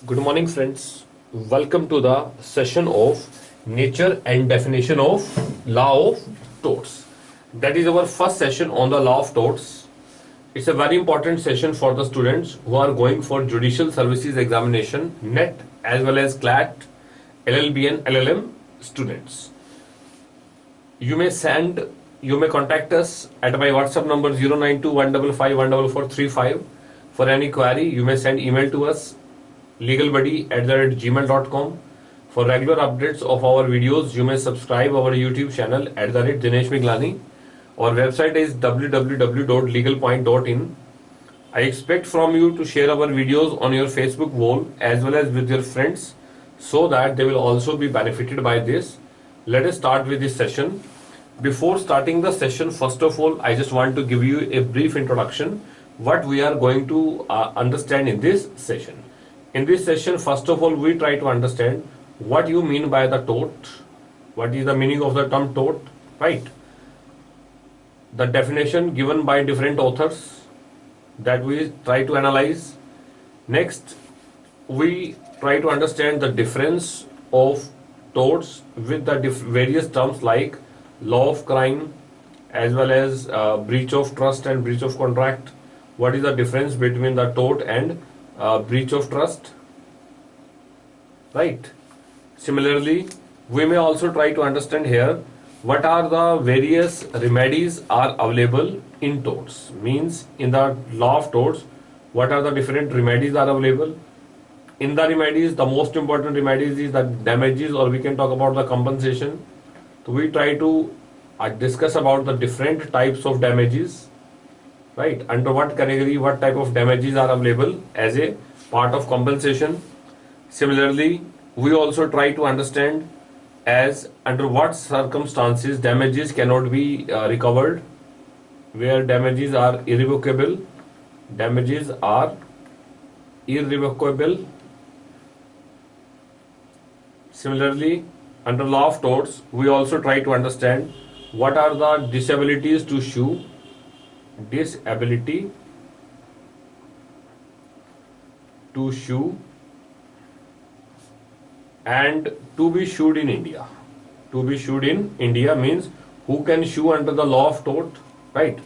Good morning, friends. Welcome to the session of Nature and Definition of Law of Torts. That is our first session on the Law of Torts. It's a very important session for the students who are going for Judicial Services Examination, NET, as well as CLAT, LLB and LLM students. You may contact us at my WhatsApp number 09215514435. For any query, you may send email to us legalbuddy@gmail.com. For regular updates of our videos, you may subscribe our YouTube channel @Dinesh Miglani. Our website is www.legalpoint.in. I expect from you to share our videos on your Facebook wall as well as with your friends so that they will also be benefited by this. Let us start with this session. Before starting the session, first of all, I just want to give you a brief introduction what we are going to understand in this session. In this session, first of all, we try to understand what you mean by the tort, what is the meaning of the term tort, right? The definition given by different authors that we try to analyze. Next, we try to understand the difference of torts with the various terms like law of crime as well as breach of trust and breach of contract. What is the difference between the tort and breach of trust, right? Similarly, we may also try to understand here what are the various remedies are available in torts. Means in the law of torts, what are the different remedies are available. In the remedies, the most important remedies is the damages, or we can talk about the compensation. So we try to discuss about the different types of damages, right? Under what category, what type of damages are available as a part of compensation. Similarly, we also try to understand as under what circumstances damages cannot be recovered, where damages are irrevocable. Damages are irrevocable. Similarly, under law of torts, we also try to understand what are the disabilities to sue, disability to sue, and to be sued in India. To be sued in India means who can sue under the law of tort, right?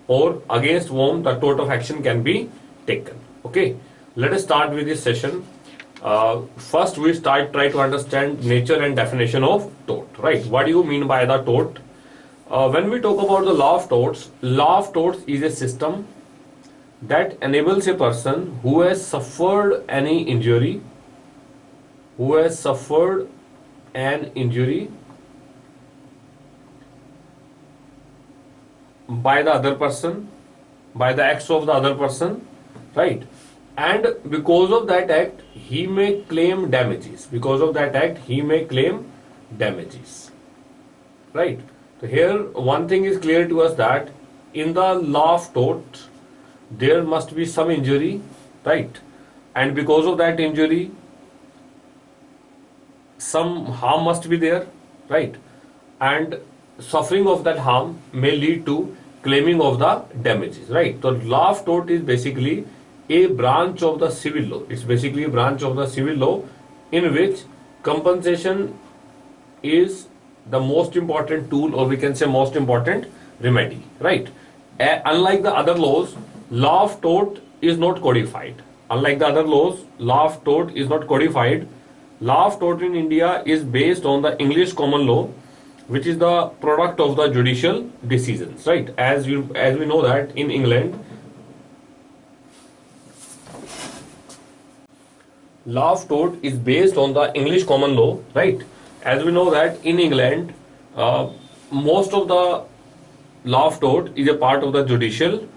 Or against whom the tort of action can be taken. Okay, let us start with this session. First, we try to understand nature and definition of tort, right? What do you mean by the tort? When we talk about the law of torts is a system that enables a person who has suffered any injury, by the other person, by the acts of the other person, right? And because of that act, he may claim damages. Right? So here, one thing is clear to us that in the law of tort, there must be some injury, right? And because of that injury, some harm must be there, right? And suffering of that harm may lead to claiming of the damages, right? So law of tort is basically a branch of the civil law. It's basically a branch of the civil law in which compensation is the most important tool, or we can say most important remedy, right? Unlike the other laws, law of tort is not codified. Law of tort is not codified. Law of tort in India is based on the English common law, which is the product of the judicial decisions, right? As we know that in England, law of tort is based on the English common law, right? As we know that in England, most of the law of tort is a part of the judicial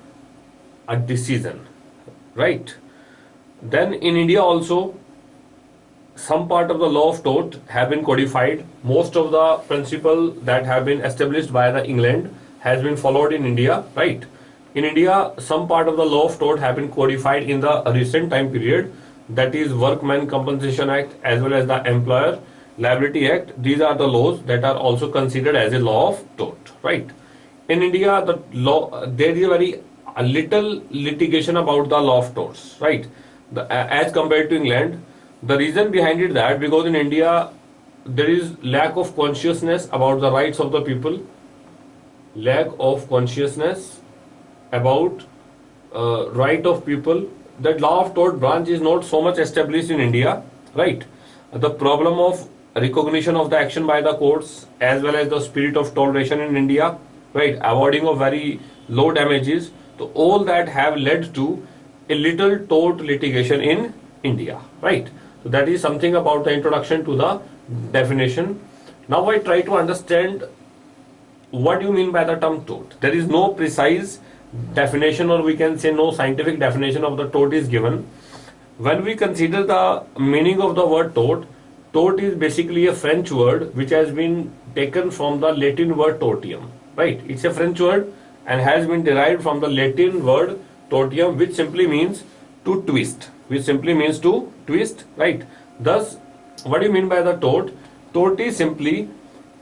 decision, right? Then in India also, some part of the law of tort have been codified. Most of the principle that have been established by the England has been followed in India, right? In India, some part of the law of tort have been codified in the recent time period, that is Workmen Compensation Act as well as the Employer Liability Act. These are the laws that are also considered as a law of tort, right? In India, the law, there is a very little litigation about the law of torts, right? As compared to England, The reason behind it that because in India there is lack of consciousness about the rights of the people, lack of consciousness about right of people. That law of tort branch is not so much established in India, right? The problem of recognition of the action by the courts as well as the spirit of toleration in India, right? Avoiding of very low damages. So all that have led to a little tort litigation in India, right? So that is something about the introduction to the definition. Now I try to understand what do you mean by the term tort. There is no precise definition, or we can say no scientific definition of the tort is given. When we consider the meaning of the word tort, tort is basically a French word which has been taken from the Latin word tortium, right? It's a French word and has been derived from the Latin word tortium, which simply means to twist, right? Thus, what do you mean by the tort? Tort is simply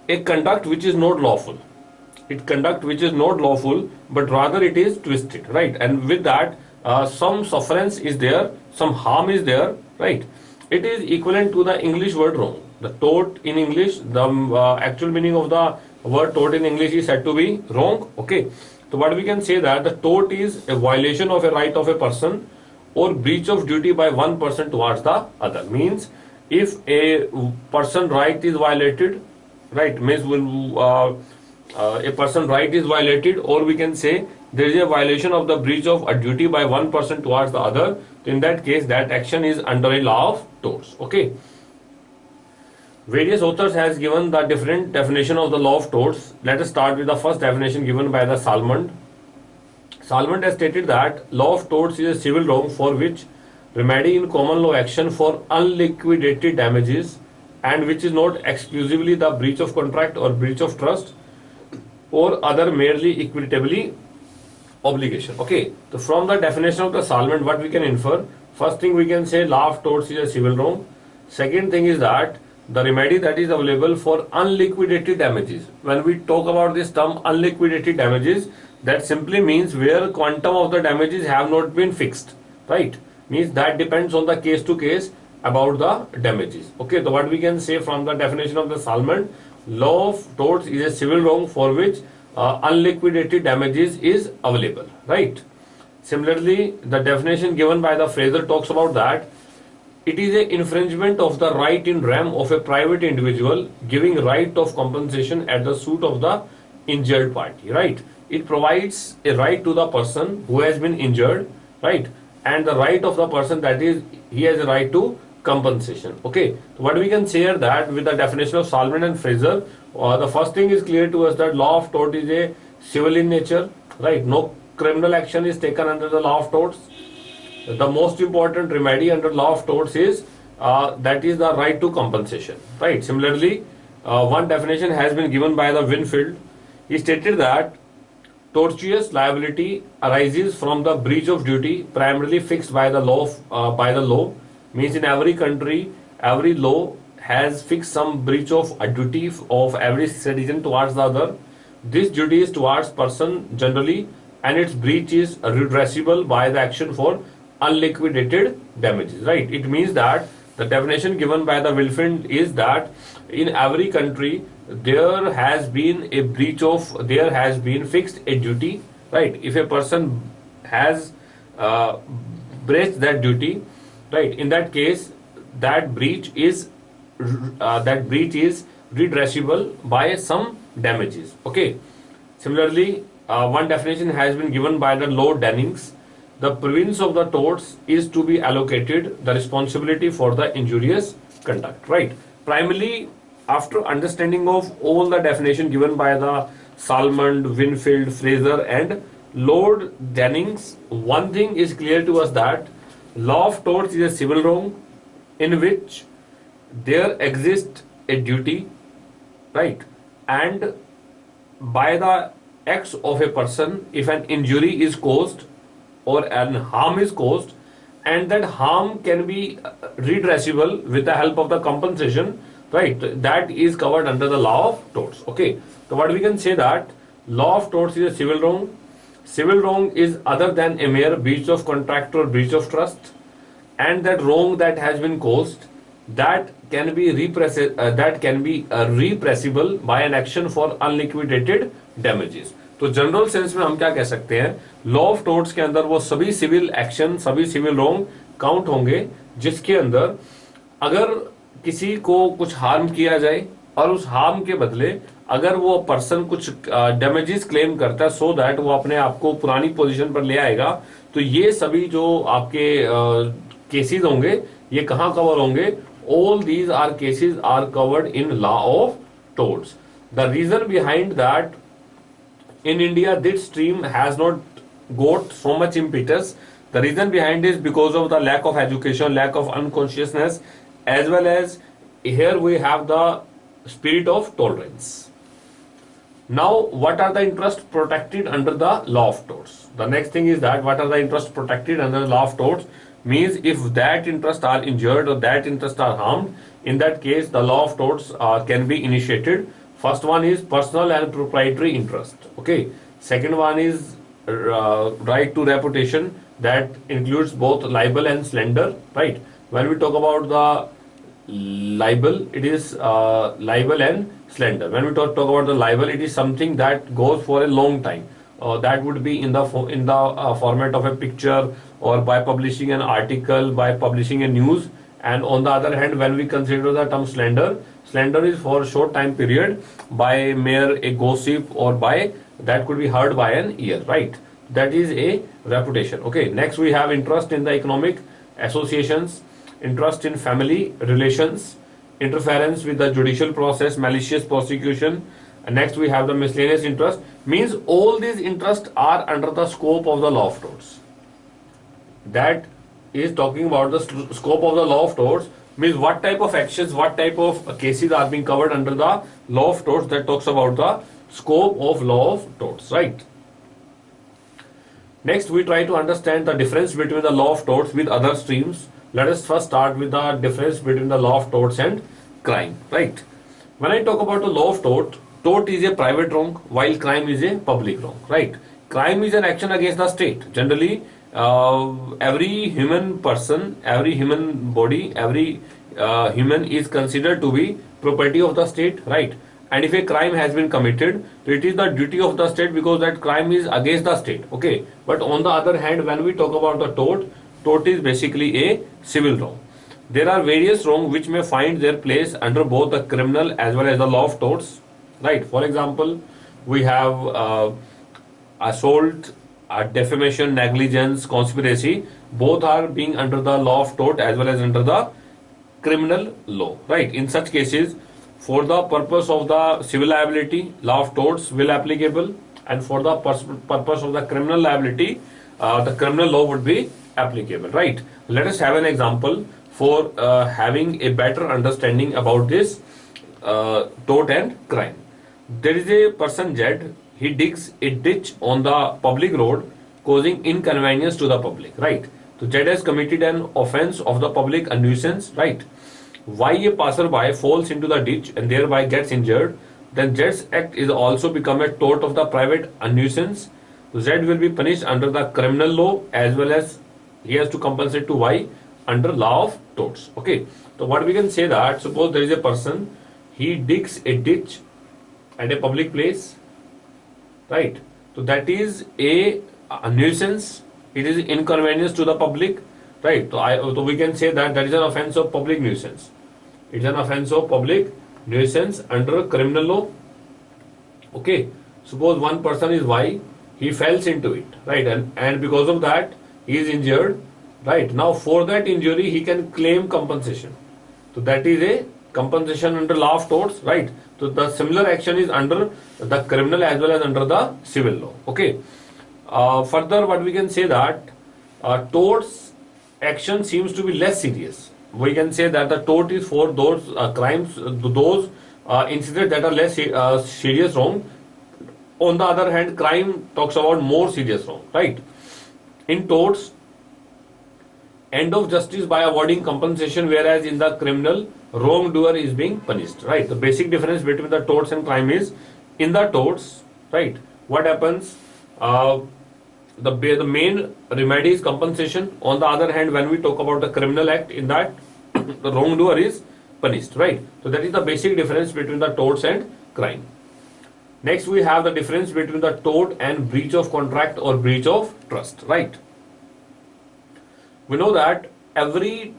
a conduct which is not lawful. But rather it is twisted, right? And with that, some sufferance is there, some harm is there, right? It is equivalent to the English word wrong. The tort in English, the actual meaning of the word tort in English is said to be wrong. Okay, so what we can say that the tort is a violation of a right of a person or breach of duty by one person towards the other. Means if a person right is violated, right, means a person right is violated, or we can say there is a violation of the breach of a duty by one person towards the other. In that case, that action is under a law of torts. Okay. Various authors has given the different definition of the law of torts. Let us start with the first definition given by the Salmond. Salmond has stated that law of torts is a civil wrong for which remedy in common law action for unliquidated damages, and which is not exclusively the breach of contract or breach of trust or other merely equitably obligation. Okay, so from the definition of the Salmond, what we can infer? First thing we can say law of torts is a civil wrong. Second thing is that the remedy that is available for unliquidated damages. When we talk about this term unliquidated damages, that simply means where quantum of the damages have not been fixed, right? Means that depends on the case to case about the damages. Okay, so what we can say from the definition of the Salmond, law of torts is a civil wrong for which unliquidated damages is available, right? Similarly, the definition given by the Fraser talks about that it is an infringement of the right in rem of a private individual giving right of compensation at the suit of the injured party, right? It provides a right to the person who has been injured, right? And the right of the person, that is, he has a right to compensation. Okay, so what we can say here that with the definition of Salmond and Fraser, the first thing is clear to us that law of tort is a civil in nature, right? No criminal action is taken under the law of torts. The most important remedy under law of torts is that is the right to compensation, right? Similarly, one definition has been given by the Winfield. He stated that tortious liability arises from the breach of duty primarily fixed by the law. Means in every country, every law has fixed some breach of a duty of every citizen towards the other. This duty is towards person generally, and its breach is redressable by the action for unliquidated damages, right? It means that the definition given by the Winfield is that in every country there has been fixed a duty, right? If a person has breached that duty, right, in that case that breach is redressable by some damages. Okay, similarly, one definition has been given by the Lord Dennings. The province of the torts is to be allocated the responsibility for the injurious conduct, right? Primarily, after understanding of all the definition given by the Salmond, Winfield, Fraser and Lord Dennings, one thing is clear to us that law of torts is a civil wrong in which there exists a duty, right? And by the acts of a person, if an injury is caused or an harm is caused, and that harm can be redressable with the help of the compensation, right? That is covered under the law of torts. Okay, so what we can say that law of torts is a civil wrong. Civil wrong is other than a mere breach of contract or breach of trust. and that wrong that has been caused, that can be repressible by an action for unliquidated damages. तो general sense में हम क्या कह सकते हैं, law of टोर्ट्स के अंदर वो सभी सिविल एक्शन, सभी सिविल रॉन्ग काउंट होंगे जिसके अंदर अगर किसी को कुछ हार्म किया जाए और उस हार्म के बदले अगर वो पर्सन कुछ डैमेजेस क्लेम करता है सो दैट वो अपने आप को पुरानी पोजीशन पर ले आएगा, तो ये सभी जो आपके केसेस होंगे ये कहां कवर होंगे, all these are cases are covered in law of torts. The reason behind that in India this stream has not got so much impetus, the reason behind is because of the lack of education, lack of unconsciousness, as well as here we have the spirit of tolerance. Now what are the interests protected under the law of torts? The next thing is that what are the interests protected under the law of torts means if that interests are injured or that interests are harmed, in that case the law of torts can be initiated. First one is personal and proprietary interest. Okay. Second one is right to reputation, that includes both libel and slander. Right. When we talk about the libel, it is libel and slander. When we talk about the libel, it is something that goes for a long time. That would be in the format of a picture or by publishing an article, by publishing a news. And on the other hand, when we consider the term slander, slander is for a short time period by mere a gossip or by that could be heard by an ear, right? That is a reputation. Okay, next we have interest in the economic associations, interest in family relations, interference with the judicial process, malicious prosecution, and next we have the miscellaneous interest, means all these interests are under the scope of the law of torts. That is talking about the scope of the law of torts, means what type of actions, what type of cases are being covered under the law of torts. That talks about the scope of law of torts, right? Next we try to understand the difference between the law of torts with other streams. Let us first start with the difference between the law of torts and crime, right? When I talk about the law of tort, tort is a private wrong while crime is a public wrong, right? Crime is an action against the state. Generally every human person, every human body, every human is considered to be property of the state, right? And if a crime has been committed, it is the duty of the state because that crime is against the state, okay? But on the other hand, when we talk about the tort, tort is basically a civil wrong. There are various wrongs which may find their place under both the criminal as well as the law of torts, right? For example, we have assault, defamation, negligence, conspiracy, both are being under the law of tort as well as under the criminal law, right? In such cases, for the purpose of the civil liability, law of torts will applicable, and for the purpose of the criminal liability, the criminal law would be applicable, right? Let us have an example for having a better understanding about this tort and crime. There is a person Jed, he digs a ditch on the public road causing inconvenience to the public, right? So Jed has committed an offense of the public a nuisance, right? Why a passerby falls into the ditch and thereby gets injured, then Jed's act is also become a tort of the private nuisance. Zed will be punished under the criminal law as well as he has to compensate to Y under law of torts. Okay, so what we can say that suppose there is a person, he digs a ditch at a public place, right? So that is a nuisance, it is inconvenience to the public, right? So we can say that that is an offense of public nuisance. It's an offense of public nuisance under criminal law. Okay, suppose one person is Y, he falls into it, right? And because of that he is injured, right? Now for that injury he can claim compensation. So that is a compensation under law of torts, right? So the similar action is under the criminal as well as under the civil law. Okay. Further, what we can say that torts action seems to be less serious. We can say that the tort is for those crimes, those incidents that are less serious wrong. On the other hand, crime talks about more serious wrong, right? In torts, end of justice by awarding compensation, whereas in the criminal, wrongdoer is being punished, right? The basic difference between the torts and crime is in the torts, right? What happens? the main remedy is compensation. On the other hand, when we talk about the criminal act, in that the wrongdoer is punished, right? So that is the basic difference between the torts and crime. Next, we have the difference between the tort and breach of contract or breach of trust, right? We know that every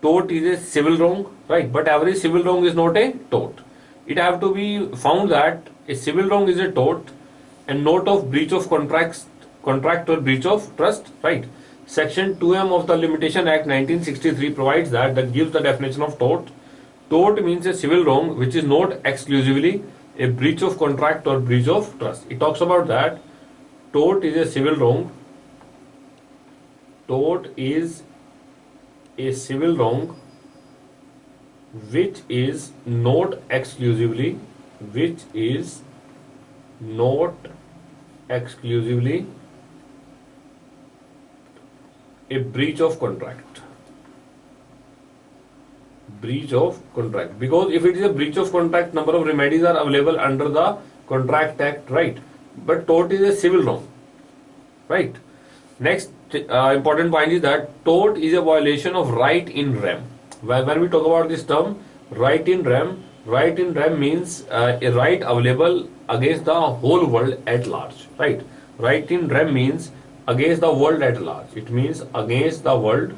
tort is a civil wrong, right? But every civil wrong is not a tort. It have to be found that a civil wrong is a tort and not of breach of contract or breach of trust, right? Section 2M of the Limitation Act 1963 provides that gives the definition of tort. Tort means a civil wrong which is not exclusively a breach of contract or breach of trust. It talks about that tort is a civil wrong. Tort is a civil wrong which is not exclusively a breach of contract. Because if it is a breach of contract, number of remedies are available under the Contract Act, right? But tort is a civil wrong, right? Next important point is that tort is a violation of right in rem. When we talk about this term, right in rem means a right available against the whole world at large, right? Right in rem means against the world at large. It means against the world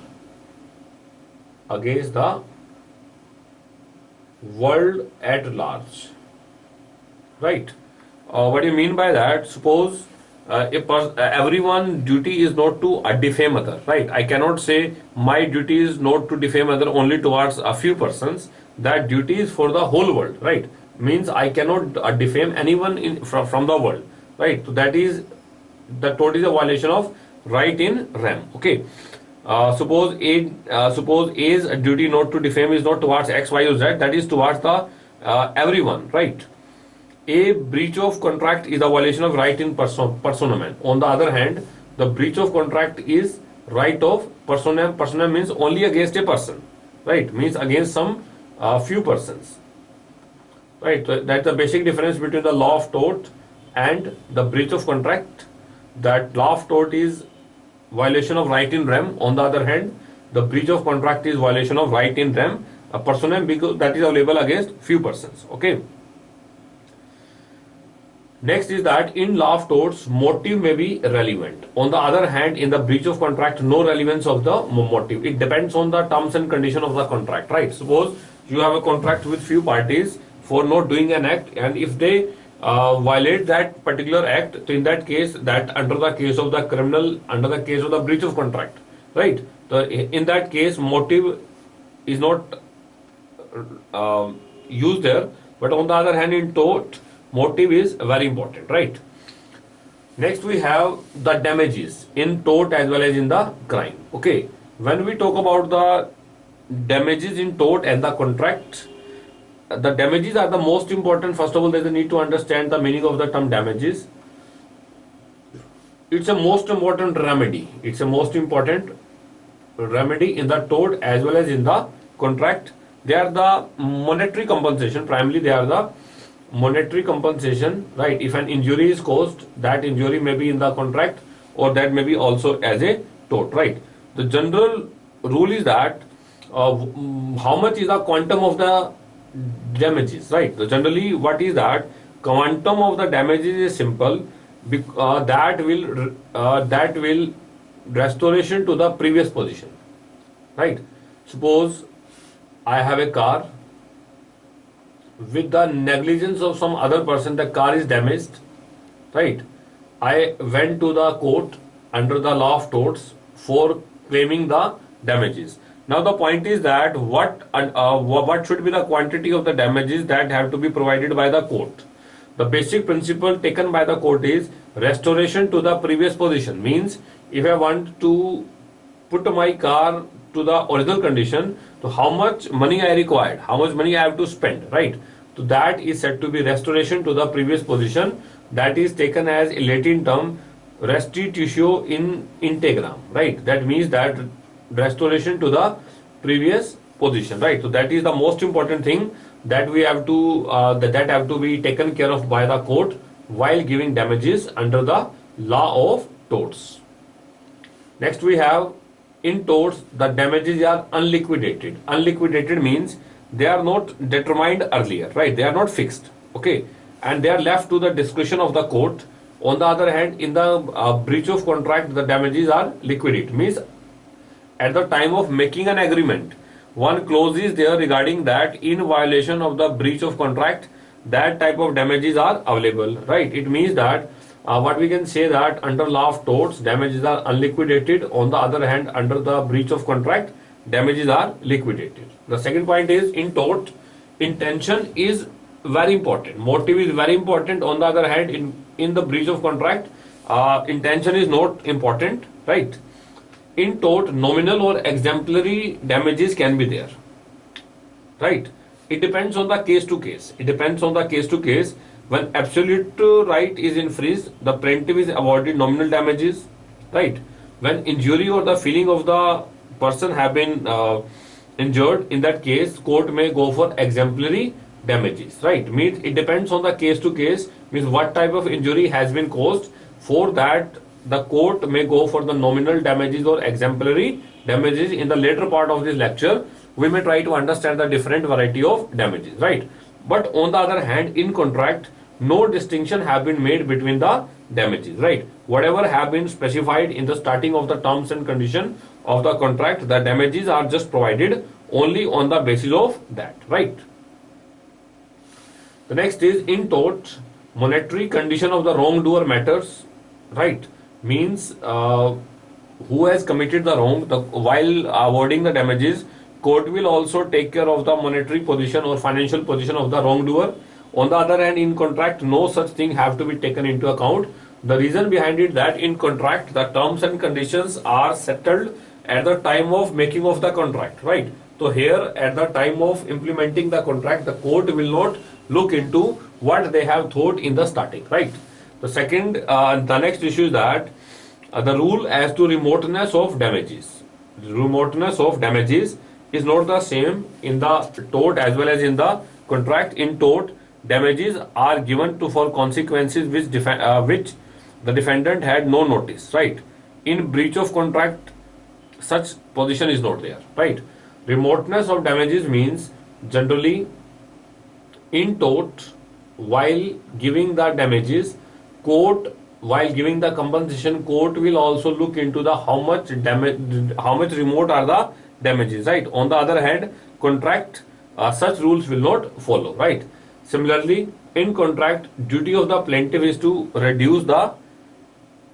at large, right? What do you mean by that? Suppose everyone duty is not to defame other, right? I cannot say my duty is not to defame other only towards a few persons. That duty is for the whole world, right? Means I cannot defame anyone from the world, right? So that is the tort is a violation of right in rem. Okay. Suppose A's duty not to defame is not towards X, Y, or Z. That is towards the everyone, right? A breach of contract is a violation of right in personam. On the other hand, the breach of contract is right of personam. Personam means only against a person, right? Means against some few persons, right? So that's the basic difference between the law of tort and the breach of contract. That law of tort is violation of right in rem. On the other hand, the breach of contract is violation of right in rem, a personam, because that is available against few persons. Okay. Next is that in law of torts, motive may be relevant. On the other hand, in the breach of contract, no relevance of the motive. It depends on the terms and condition of the contract, right? Suppose you have a contract with few parties for not doing an act, and if they violate that particular act, so in that case, that under the case of the criminal, under the case of the breach of contract, right? So in that case, motive is not used there, but on the other hand, in tort, motive is very important, right? Next we have the damages in tort as well as in the crime. Okay, when we talk about the damages in tort and the contract, the damages are the most important. First of all, there's a need to understand the meaning of the term damages. It's a most important remedy. It's a most important remedy in the tort as well as in the contract. They are the monetary compensation. Primarily, they are the monetary compensation, right? If an injury is caused, that injury may be in the contract or that may be also as a tort, right? The general rule is that how much is the quantum of the damages, right? So generally, what is that quantum of the damages is simple. That will restoration to the previous position, right? Suppose I have a car. With the negligence of some other person, the car is damaged, right? I went to the court under the law of torts for claiming the damages. Now the point is that what should be the quantity of the damages that have to be provided by the court? The basic principle taken by the court is restoration to the previous position. Means if I want to put my car to the original condition, so how much money I required, how much money I have to spend, right? So that is said to be restoration to the previous position. That is taken as a Latin term restitutio in integram, right? That means that restoration to the previous position, right? So that is the most important thing that we have to that have to be taken care of by the court while giving damages under the law of torts. Next we have in torts the damages are unliquidated. Unliquidated means they are not determined earlier, right? They are not fixed, okay, and they are left to the discretion of the court. On the other hand, in the breach of contract, the damages are liquidated. Means at the time of making an agreement, one clause is there regarding that in violation of the breach of contract, that type of damages are available, right? It means that what we can say that under law of torts, damages are unliquidated. On the other hand, under the breach of contract, damages are liquidated. The second point is in tort, intention is very important. Motive is very important. On the other hand, in the breach of contract, intention is not important, right? In tort, nominal or exemplary damages can be there, right? It depends on the case to case. It depends on the case to case. When absolute right is infringed, the plaintiff is awarded nominal damages, right? When injury or the feeling of the person have been injured, in that case, court may go for exemplary damages, right? Means it depends on the case to case, means what type of injury has been caused. For that, the court may go for the nominal damages or exemplary damages. In the later part of this lecture, we may try to understand the different variety of damages, right? But on the other hand, in contract, no distinction have been made between the damages, right? Whatever have been specified in the starting of the terms and condition of the contract, the damages are just provided only on the basis of that, right? The next is in tort, monetary condition of the wrongdoer matters, right? Means who has committed the wrong, while awarding the damages, court will also take care of the monetary position or financial position of the wrongdoer. On the other hand, in contract, no such thing have to be taken into account. The reason behind it that in contract, the terms and conditions are settled at the time of making of the contract, right? So here, at the time of implementing the contract, the court will not look into what they have thought in the starting, right? The next issue is that the rule as to remoteness of damages. Remoteness of damages is not the same in the tort as well as in the contract. In tort, damages are given to for consequences which the defendant had no notice, right? In breach of contract, such position is not there, right? Remoteness of damages means generally in tort, while giving the damages, while giving the compensation, court will also look into the how much remote are the damages, right? On the other hand, contract, such rules will not follow, right? Similarly, in contract, duty of the plaintiff is to reduce the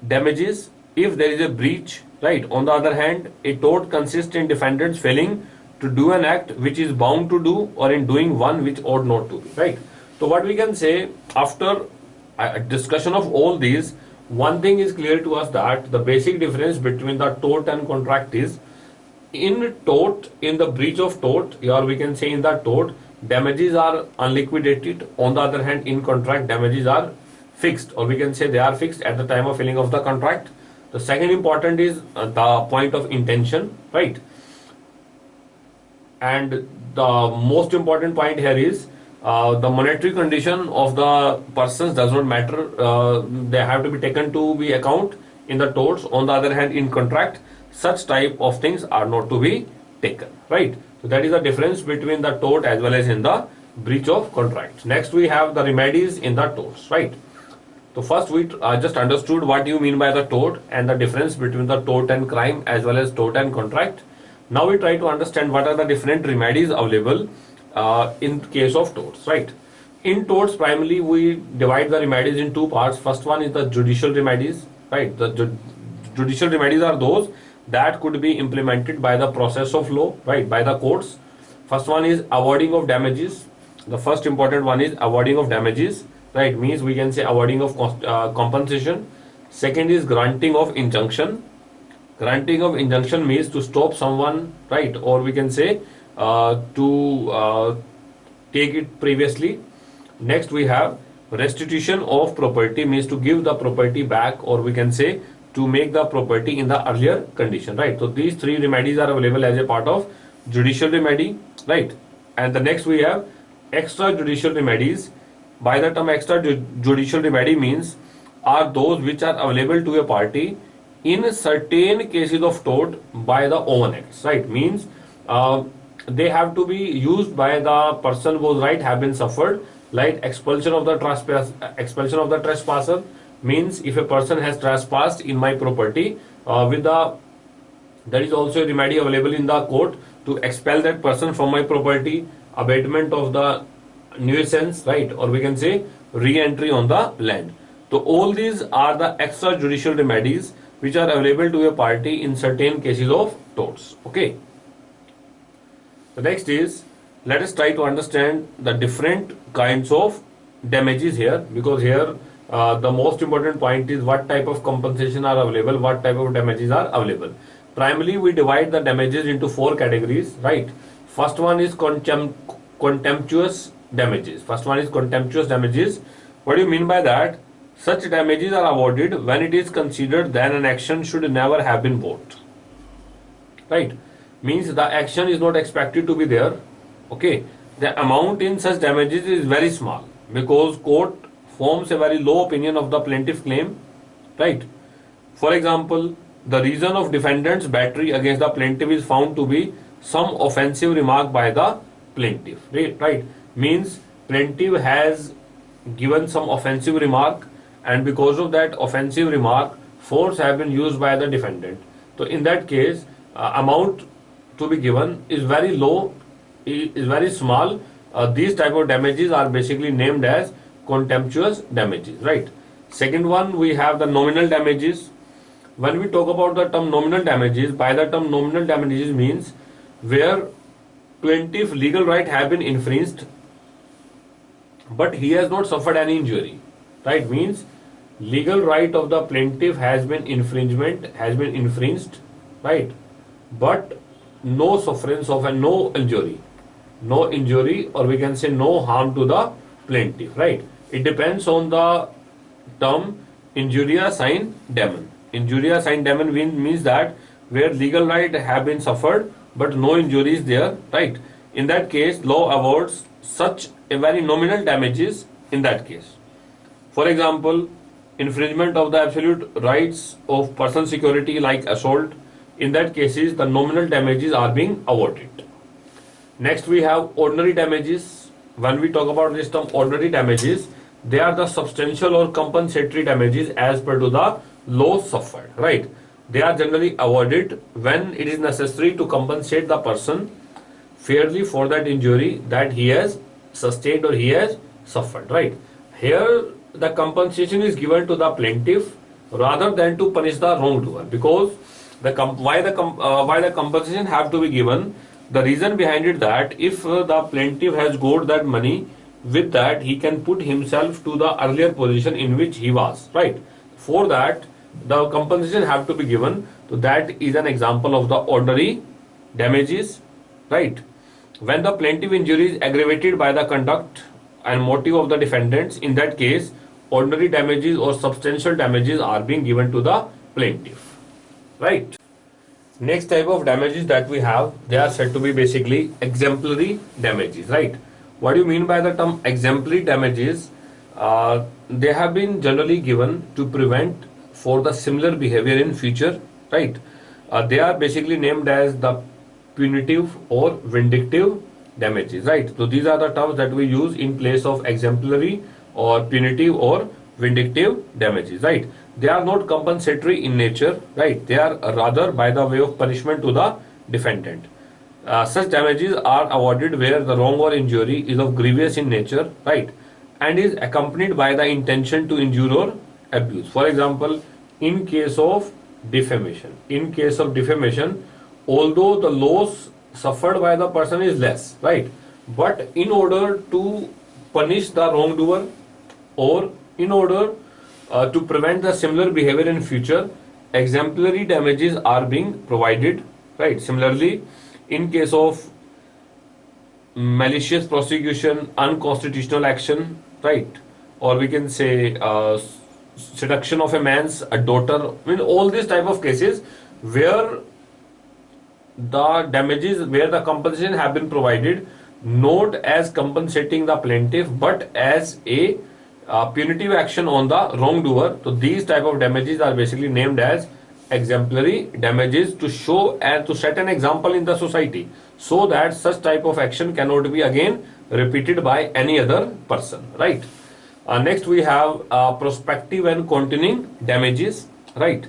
damages if there is a breach, right? On the other hand, a tort consists in defendants failing to do an act which is bound to do or in doing one which ought not to be, right? So what we can say after a discussion of all these, one thing is clear to us that the basic difference between the tort and contract is in tort, in the breach of tort, or we can say in the tort, damages are unliquidated. On the other hand, in contract, damages are fixed, or we can say they are fixed at the time of filling of the contract. The second important is the point of intention, right? And the most important point here is the monetary condition of the persons does not matter. They have to be taken to be account in the torts. On the other hand, in contract, such type of things are not to be taken, right? So that is the difference between the tort as well as in the breach of contract. Next, we have the remedies in the torts, right? So first we just understood what you mean by the tort and the difference between the tort and crime as well as tort and contract. Now we try to understand what are the different remedies available in case of torts, right? In torts, primarily we divide the remedies in two parts. First one is the judicial remedies, right? The judicial remedies are those that could be implemented by the process of law, right? By the courts. First one is awarding of damages. The first important one is awarding of damages, right? Means we can say awarding of compensation. Second is granting of injunction. Granting of injunction means to stop someone, right? Or we can say to take it previously. Next we have restitution of property, means to give the property back, or we can say to make the property in the earlier condition, right? So these three remedies are available as a part of judicial remedy, right? And the next we have extrajudicial remedies. By the term extrajudicial remedy means are those which are available to a party in certain cases of tort by the own acts, right? Means they have to be used by the person whose right have been suffered, like expulsion of the trespasser. Means if a person has trespassed in my property, with the there is also a remedy available in the court to expel that person from my property, abatement of the nuisance, right? Or we can say re-entry on the land. So all these are the extrajudicial remedies which are available to a party in certain cases of torts. Okay. The next is, let us try to understand the different kinds of damages here, because here the most important point is what type of compensation are available, what type of damages are available. Primarily, we divide the damages into four categories, right? First one is contemptuous damages. First one is contemptuous damages. What do you mean by that? Such damages are awarded when it is considered that an action should never have been brought. Right? Means the action is not expected to be there. Okay. The amount in such damages is very small because court forms a very low opinion of the plaintiff claim. Right? For example, the reason of defendant's battery against the plaintiff is found to be some offensive remark by the plaintiff. Right? Means plaintiff has given some offensive remark, and because of that offensive remark, force have been used by the defendant. So in that case, amount to be given is very low, is very small. These type of damages are basically named as contemptuous damages, right? Second one, we have the nominal damages. When we talk about the term nominal damages, by the term nominal damages means where plaintiff legal right have been infringed, but he has not suffered any injury, right? Means legal right of the plaintiff has been infringed, right? But no sufferance of a no injury, or we can say no harm to the plaintiff, right? It depends on the term injuria sine daemon. Injuria sine daemon means that where legal right have been suffered but no injury is there, right? In that case, law awards such a very nominal damages in that case. For example, infringement of the absolute rights of personal security like assault. In that cases, the nominal damages are being awarded. Next, we have ordinary damages. When we talk about this term ordinary damages, they are the substantial or compensatory damages as per to the loss suffered, right? They are generally awarded when it is necessary to compensate the person fairly for that injury that he has sustained or he has suffered, right? Here, the compensation is given to the plaintiff rather than to punish the wrongdoer, because why the compensation have to be given? The reason behind it that if the plaintiff has got that money, with that he can put himself to the earlier position in which he was, right? For that, the compensation have to be given. So that is an example of the ordinary damages, right? When the plaintiff injury is aggravated by the conduct and motive of the defendants, in that case, ordinary damages or substantial damages are being given to the plaintiff, right? Next type of damages that we have, they are said to be basically exemplary damages, right? What do you mean by the term exemplary damages? They have been generally given to prevent for the similar behavior in future, right? They are basically named as the punitive or vindictive damages, right? So these are the terms that we use in place of exemplary or punitive or vindictive damages, right? They are not compensatory in nature, right? They are rather by the way of punishment to the defendant. Such damages are awarded where the wrong or injury is of grievous in nature, right? And is accompanied by the intention to injure or abuse. For example, in case of defamation, although the loss suffered by the person is less, right? But in order to punish the wrongdoer or in order to prevent the similar behavior in future, exemplary damages are being provided, right? Similarly, in case of malicious prosecution, unconstitutional action, right? Or we can say seduction of a man's daughter. I mean, all these type of cases where the damages, where the compensation have been provided, not as compensating the plaintiff, but as a punitive action on the wrongdoer. So these type of damages are basically named as exemplary damages to show and to set an example in the society so that such type of action cannot be again repeated by any other person, right? Next we have prospective and continuing damages, right?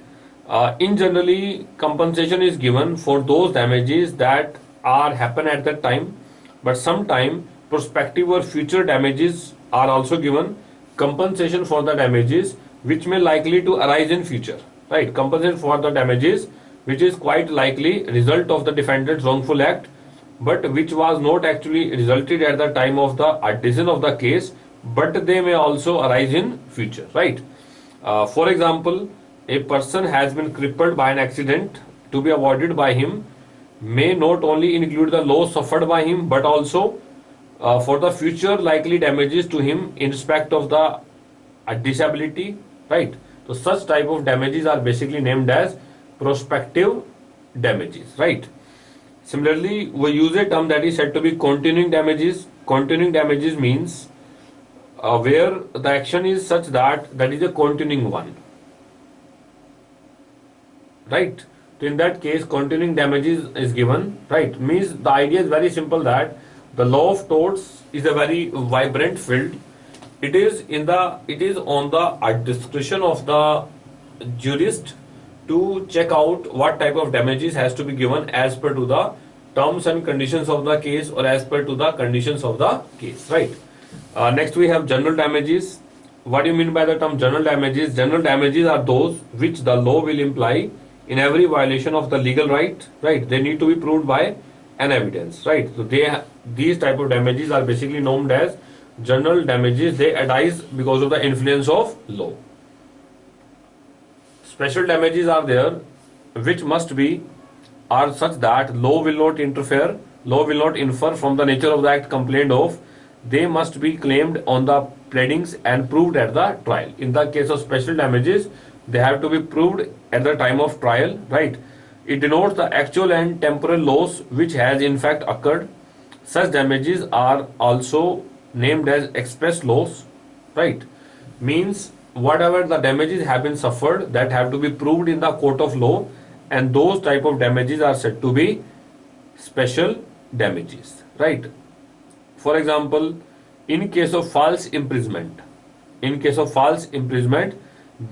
In generally compensation is given for those damages that are happen at that time, but sometime prospective or future damages are also given compensation for the damages which may likely to arise in future, right? Compensation for the damages which is quite likely result of the defendant's wrongful act but which was not actually resulted at the time of the decision of the case, but they may also arise in future, right? For example, a person has been crippled by an accident. To be avoided by him may not only include the loss suffered by him but also for the future likely damages to him in respect of the disability, right? So such type of damages are basically named as prospective damages, right? Similarly, we use a term that is said to be continuing damages. Continuing damages means where the action is such that that is a continuing one, right? So in that case, continuing damages is given, right? Means the idea is very simple that the law of torts is a very vibrant field. It is on the discretion of the jurist to check out what type of damages has to be given as per to the terms and conditions of the case or as per to the conditions of the case, right? Next we have general damages. What do you mean by the term general damages? General damages are those which the law will imply in every violation of the legal right, right? They need to be proved by an evidence, right? So these type of damages are basically known as general damages. They arise because of the influence of law. Special damages are there which must be are such that law will not interfere, law will not infer from the nature of the act complained of. They must be claimed on the pleadings and proved at the trial. In the case of special damages, they have to be proved at the time of trial, right? It denotes the actual and temporal loss which has in fact occurred. Such damages are also named as express loss, right? Means whatever the damages have been suffered that have to be proved in the court of law, and those type of damages are said to be special damages, right? For example, in case of false imprisonment,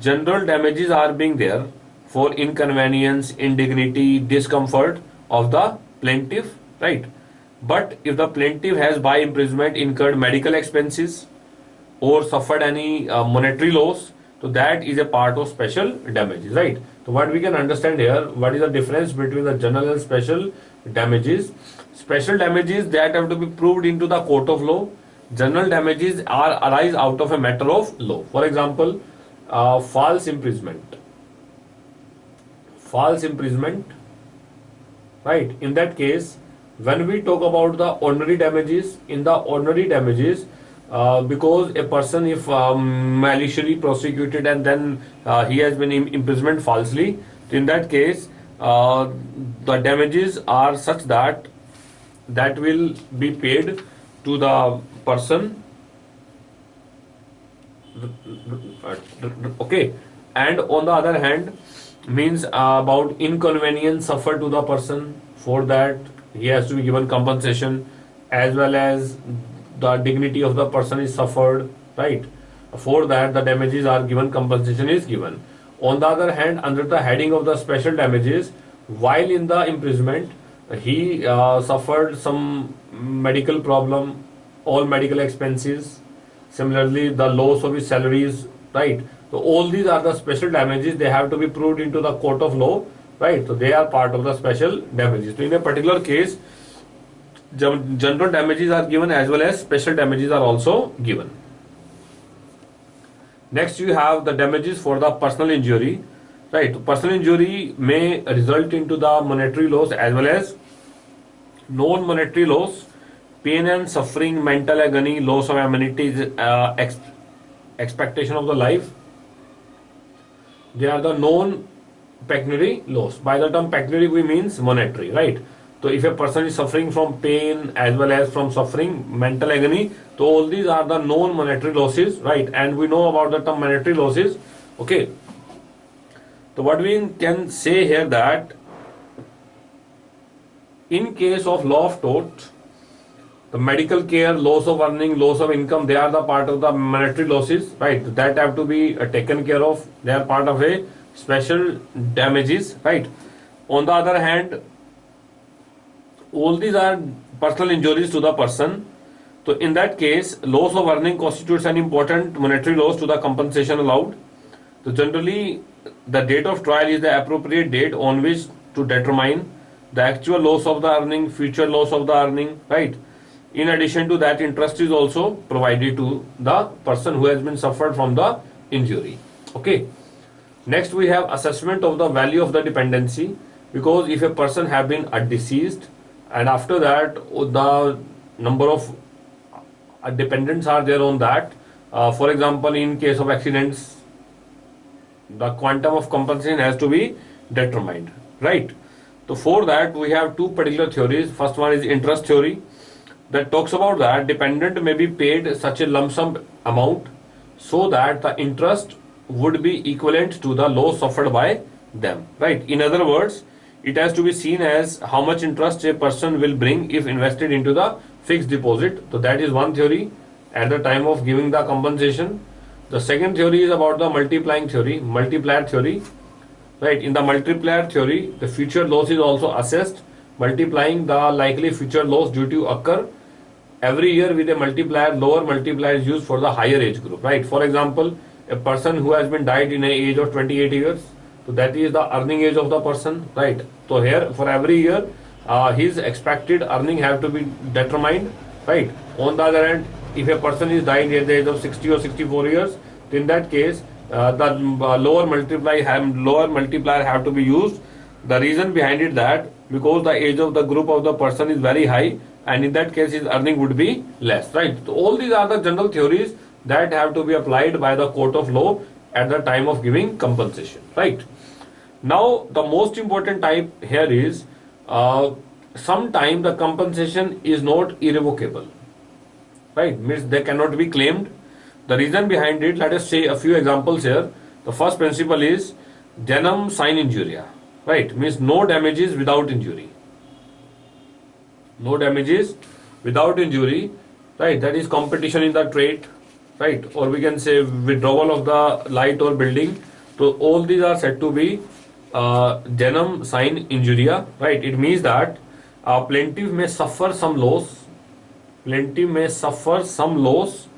general damages are being there for inconvenience, indignity, discomfort of the plaintiff, right? But if the plaintiff has by imprisonment incurred medical expenses or suffered any monetary loss, so that is a part of special damages, right? So what we can understand here, what is the difference between the general and special damages? Special damages that have to be proved into the court of law. General damages arise out of a matter of law. For example, false imprisonment, right? In that case, when we talk about the ordinary damages, in the ordinary damages, because a person if maliciously prosecuted and then he has been imprisoned falsely, in that case the damages are such that will be paid to the person, okay? And on the other hand, means about inconvenience suffered to the person, for that he has to be given compensation, as well as the dignity of the person is suffered, right? For that the damages are given, compensation is given. On the other hand, under the heading of the special damages, while in the imprisonment he suffered some medical problem, all medical expenses, similarly the loss of his salaries, right? So all these are the special damages. They have to be proved into the court of law, right? So they are part of the special damages. So in a particular case, general damages are given as well as special damages are also given. Next you have the damages for the personal injury, right? Personal injury may result into the monetary loss as well as non-monetary loss, pain and suffering, mental agony, loss of amenities, expectation of the life. They are the non-pecuniary loss. By the term pecuniary we means monetary, right? So if a person is suffering from pain as well as from suffering mental agony, so all these are the known monetary losses, right? And we know about the term monetary losses. Okay. So what we can say here that in case of law of tort, the medical care, loss of earning, loss of income, they are the part of the monetary losses, right? That have to be taken care of. They are part of a special damages, right? On the other hand, all these are personal injuries to the person. So in that case, loss of earning constitutes an important monetary loss to the compensation allowed. So generally, the date of trial is the appropriate date on which to determine the actual loss of the earning, future loss of the earning, right? In addition to that, interest is also provided to the person who has been suffered from the injury. Okay. Next, we have assessment of the value of the dependency, because if a person have been deceased and after that the number of dependents are there on that. For example, in case of accidents, the quantum of compensation has to be determined, right? So for that, we have two particular theories. First one is interest theory, that talks about that dependent may be paid such a lump sum amount so that the interest would be equivalent to the loss suffered by them, right? In other words, it has to be seen as how much interest a person will bring if invested into the fixed deposit. So that is one theory at the time of giving the compensation. The second theory is about the multiplying theory, multiplier theory, right? In the multiplier theory, the future loss is also assessed, multiplying the likely future loss due to occur every year with a multiplier. Lower multiplier is used for the higher age group, right? For example, a person who has been died in an age of 28 years, so that is the earning age of the person, right? So here for every year, his expected earning have to be determined, right? On the other hand, if a person is died at the age of 60 or 64 years, in that case, the lower multiplier have to be used. The reason behind it that because the age of the group of the person is very high, and in that case his earning would be less, right? So all these are the general theories that have to be applied by the court of law at the time of giving compensation, right? Now the most important type here is sometime the compensation is not irrevocable, right? Means they cannot be claimed. The reason behind it, let us say a few examples here. The first principle is denum sine injuria, right? Means no damages without injury. No damages without injury, right? That is competition in the trade, right? Or we can say withdrawal of the light or building. So all these are said to be denum sine injuria, right? It means that plaintiff may suffer some loss. Plaintiff may suffer some loss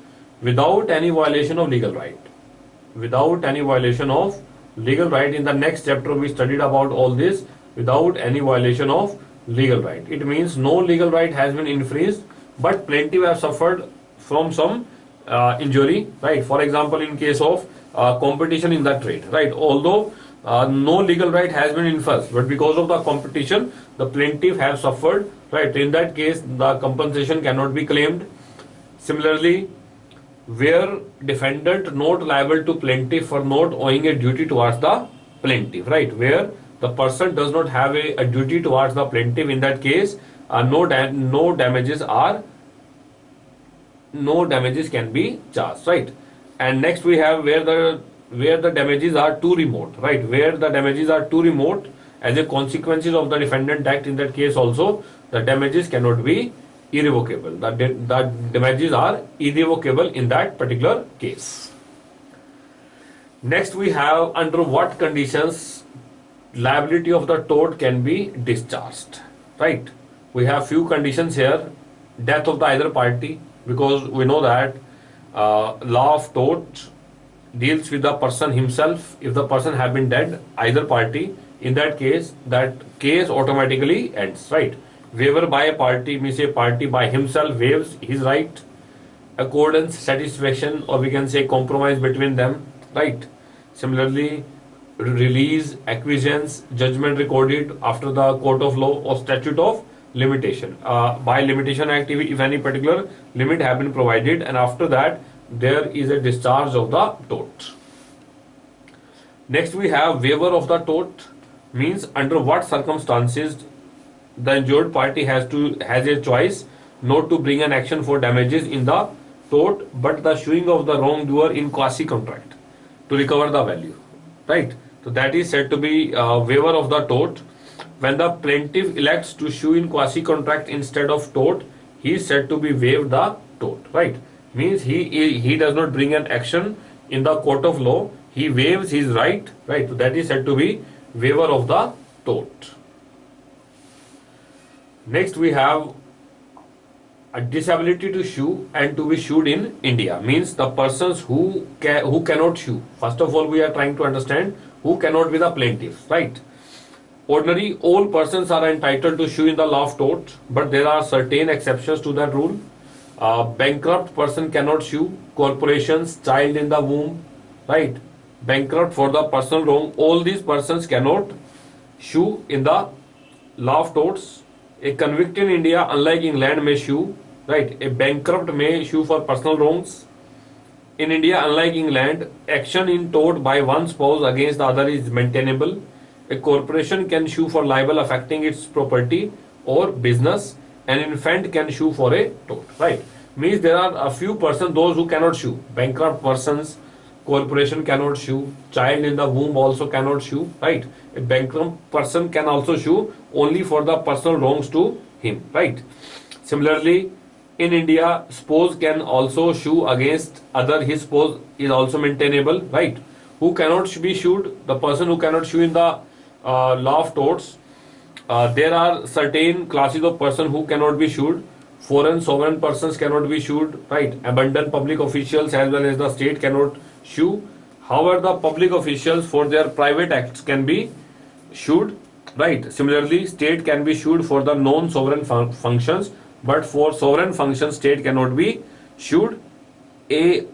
without any violation of legal right. Without any violation of legal right. In the next chapter, we studied about all this. Without any violation of legal right. It means no legal right has been infringed, but plaintiff have suffered from some injury, right? For example, in case of competition in the trade, right? Although no legal right has been infringed, but because of the competition, the plaintiff have suffered, right? In that case, the compensation cannot be claimed. Similarly, where defendant not liable to plaintiff for not owing a duty towards the plaintiff, right? Where the person does not have a duty towards the plaintiff, in that case, no damages can be charged, right? And next we have where the damages are too remote, right? Where the damages are too remote as a consequences of the defendant act, in that case also the damages cannot be irrevocable. The damages are irrevocable in that particular case. Next we have under what conditions liability of the tort can be discharged, right? We have few conditions here. Death of the either party, because we know that law of tort deals with the person himself. If the person have been dead, either party, in that case automatically ends, right? Waiver by a party means a party by himself waives his right. Accordance, satisfaction, or we can say compromise between them, right? Similarly, release, acquiescence, judgment recorded after the court of law, or statute of limitation. By limitation act, if any particular limit have been provided, and after that there is a discharge of the tort. Next we have waiver of the tort, means under what circumstances the injured party has a choice not to bring an action for damages in the tort, but the suing of the wrongdoer in quasi contract to recover the value, right? So that is said to be waiver of the tort. When the plaintiff elects to sue in quasi contract instead of tort, he is said to be waive the tort, right? Means he does not bring an action in the court of law, he waives his right, right? So that is said to be waiver of the tort. Next we have a disability to sue and to be sued in India. Means the persons who cannot sue. First of all, we are trying to understand who cannot be the plaintiff, right? Ordinary, all persons are entitled to sue in the law of tort, but there are certain exceptions to that rule. Bankrupt person cannot sue. Corporations, child in the womb, right? Bankrupt for the personal wrong. All these persons cannot sue in the law of torts. A convict in India, unlike England, may sue, right? A bankrupt may sue for personal wrongs. In India, unlike England, action in tort by one spouse against the other is maintainable. A corporation can sue for libel affecting its property or business. An infant can sue for a tort, right? Means there are a few persons, those who cannot sue. Bankrupt persons, corporation cannot sue, child in the womb also cannot sue, right? A bankrupt person can also sue only for the personal wrongs to him, right? Similarly, in India, spouse can also sue against other. His spouse is also maintainable, right? Who cannot be sued? The person who cannot sue in the law of torts. There are certain classes of person who cannot be sued. Foreign sovereign persons cannot be sued, right? Abandoned public officials as well as the state cannot sue. However, the public officials for their private acts can be sued, right? Similarly, state can be sued for the non-sovereign functions, but for sovereign functions, state cannot be sued. A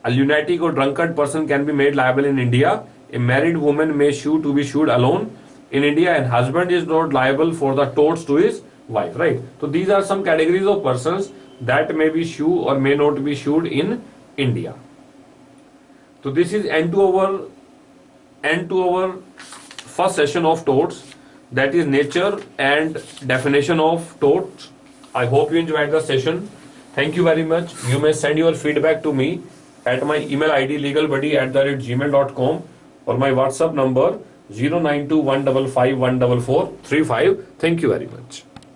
lunatic or drunkard person can be made liable in India. A married woman may sue to be sued alone. In India, an husband is not liable for the torts to his wife, right? So these are some categories of persons that may be sued or may not be sued in India. So this is end to our first session of torts, that is nature and definition of torts. I hope you enjoyed the session. Thank you very much. You may send your feedback to me at my email ID legalbuddy@gmail.com or my WhatsApp number 09215514435. Thank you very much.